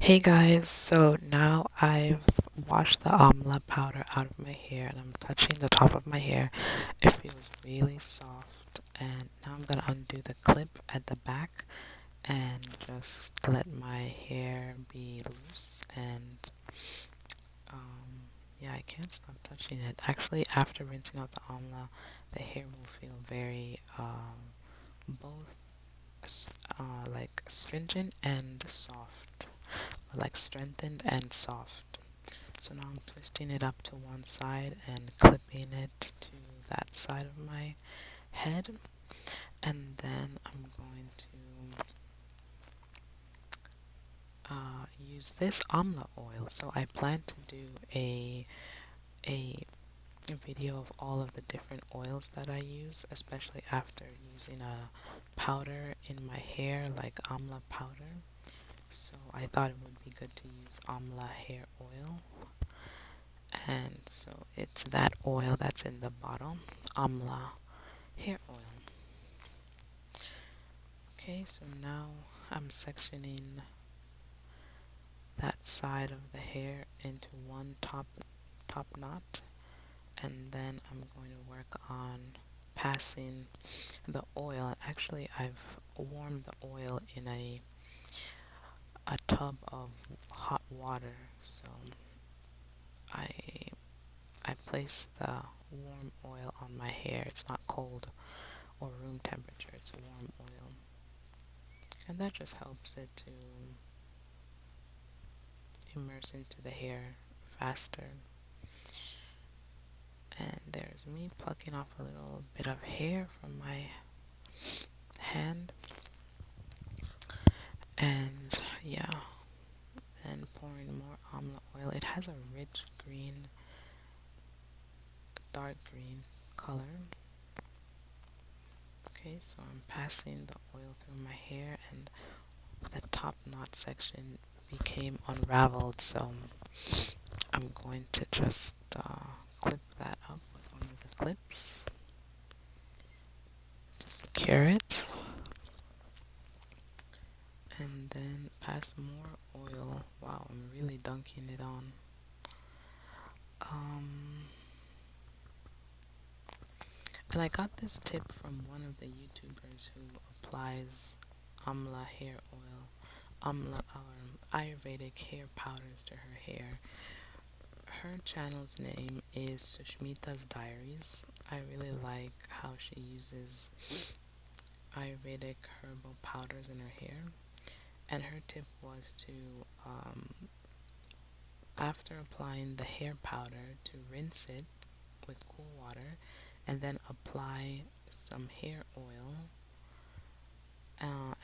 Hey guys, so now I've washed the Amla powder out of my hair and I'm touching the top of my hair. It feels really soft, and now I'm gonna undo the clip at the back and just let my hair be loose and yeah, I can't stop touching it. Actually, after rinsing out the Amla, the hair will feel very both like stringent and soft, like strengthened and soft. So now I'm twisting it up to one side and clipping it to that side of my head. And then I'm going to use this Amla oil. So I plan to do a video of all of the different oils that I use, especially after using a powder in my hair like Amla powder. So I thought it would be good to use Amla hair oil. And so it's that oil that's in the bottle, Amla hair oil. Okay, so now I'm sectioning that side of the hair into one top knot, and then I'm going to work on passing the oil. Actually, I've warmed the oil in a tub of hot water, so I I place the warm oil on my hair. It's not cold or room temperature, it's warm oil. And that just helps it to immerse into the hair faster. And there's me plucking off a little bit of hair from my hand. And yeah, then pouring more almond oil. It has a rich green, dark green color. Okay, so I'm passing the oil through my hair, and the top knot section became unraveled, so I'm going to just clip that up with one of the clips to secure it, and then pass more oil. Wow, I'm really dunking it on. Um, and I got this tip from one of the YouTubers who applies Amla hair oil, Amla Ayurvedic hair powders to her hair. Her channel's name is Sushmita's Diaries. I really like how she uses Ayurvedic herbal powders in her hair. And her tip was to, after applying the hair powder, to rinse it with cool water and then apply some hair oil,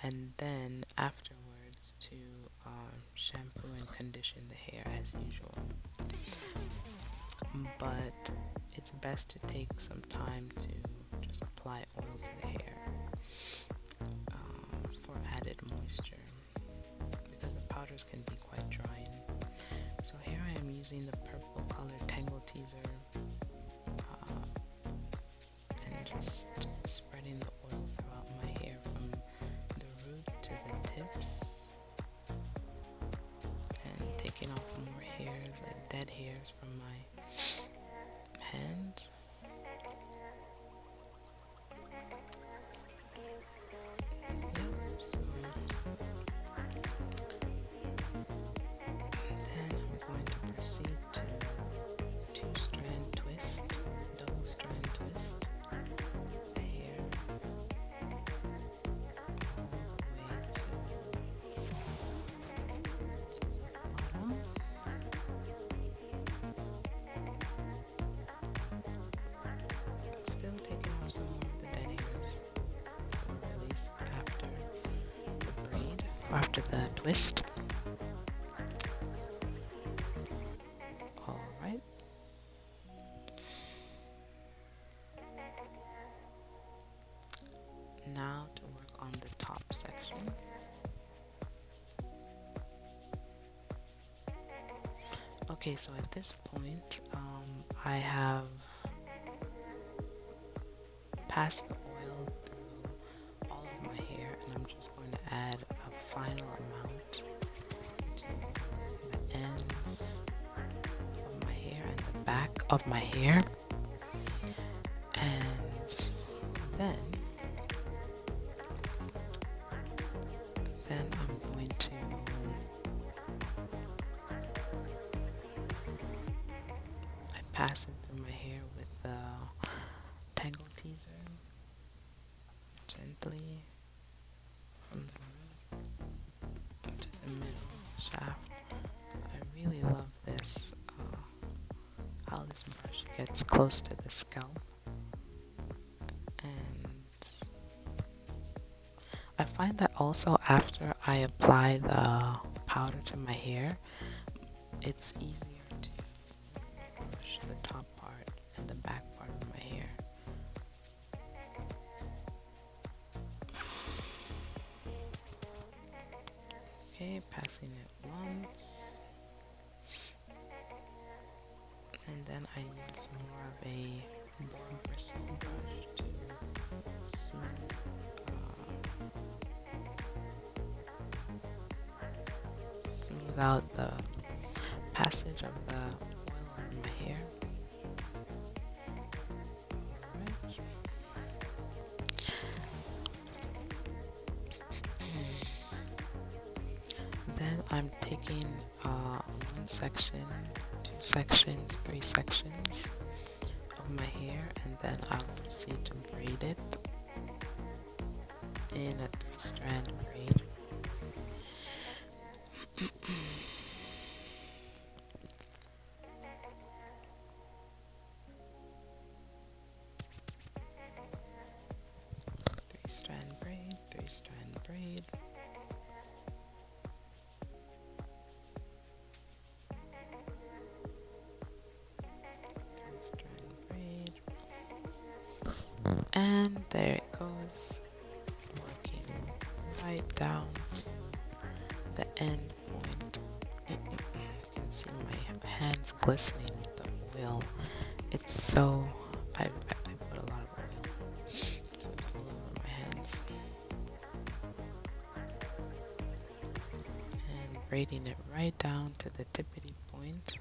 and then afterwards to shampoo and condition the hair as usual. But it's best to take some time to just apply oil to the hair for added moisture, because the powders can be quite drying. So here I am using the purple colored Tangle Teaser and just spreading the oil throughout my hair from the root to the tips, and taking off more hairs, like dead hairs from my hand. Yep, so then I'm going to proceed to two strand twist, double strand twist the hair all the way to the bottom. Still taking off some more of the dead hairs that were released after the braid, or after the twist. Alright, now to work on the top section. Okay, so at this point, I have passed the oil through all of my hair, and I'm just going to add a final amount to of my hair. And then I'm going to pass it through my hair with the tangle teaser gently from the root to the middle shaft. I really love this, how this brush gets close to the scalp. And I find that also after I apply the powder to my hair, it's easier to brush the top part and the back part of my hair. Okay, passing it once. And then I use more of a more bristle brush to smooth out the passage of the oil over my hair. Alright. Then I'm taking one section, two sections, three sections of my hair, and then I'll proceed to braid it in a 3-strand braid. Three-strand braid, 3-strand braid. And there it goes, working right down to the end point. You can see my hands glistening with the oil. It's so, I put a lot of oil, so it's all over my hands. And braiding it right down to the tippity point.